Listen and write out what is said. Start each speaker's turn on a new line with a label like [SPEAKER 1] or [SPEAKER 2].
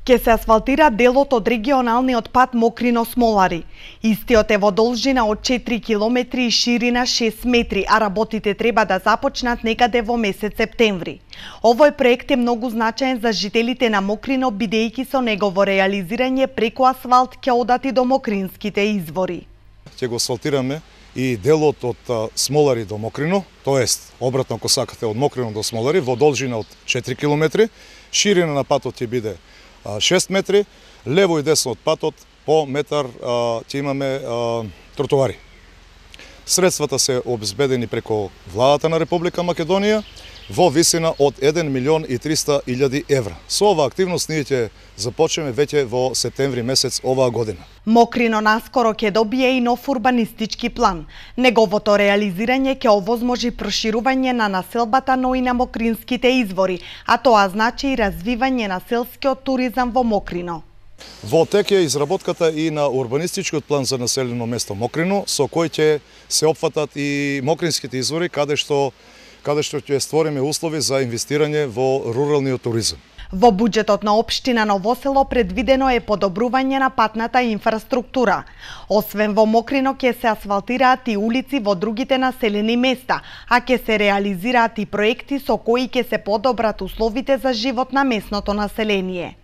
[SPEAKER 1] Ке се асфалтира делот од регионалниот пат Мокрино-Смолари. Истиот е во должина од 4 километри и ширина 6 метри, а работите треба да започнат некаде во месец септември. Овој проект е многу значаен за жителите на Мокрино, бидејќи со негово реализирање преку асфалт ќе одат и до мокринските извори.
[SPEAKER 2] Ќе го асфалтираме и делот од Смолари до Мокрино, тоест обратно ако сакате од Мокрино до Смолари, во должина од 4 километри, ширина на патот ќе биде 6 метри, лево и десно од патот по метар ќе имаме тротоари. Средствата се обезбедени преку владата на Република Македонија во висина од 1.300.000 евра. Со оваа активност ние ќе започнеме веќе во септември месец оваа година.
[SPEAKER 1] Мокрино наскоро ќе добие и нов урбанистички план. Неговото реализирање ќе овозможи проширување на населбата, но и на мокринските извори, а тоа значи и развивање на селскиот туризам во Мокрино.
[SPEAKER 2] Во тек е изработката и на урбанистичкиот план за населено место Мокрино, со кој ќе се опфатат и мокринските извори, каде што ќе створиме услови за инвестирање во руралниот туризам.
[SPEAKER 1] Во буџетот на општина Ново Село предвидено е подобрување на патната инфраструктура. Освен во Мокрино ќе се асфалтираат и улици во другите населени места, а ќе се реализираат и проекти со кои ќе се подобрат условите за живот на местното население.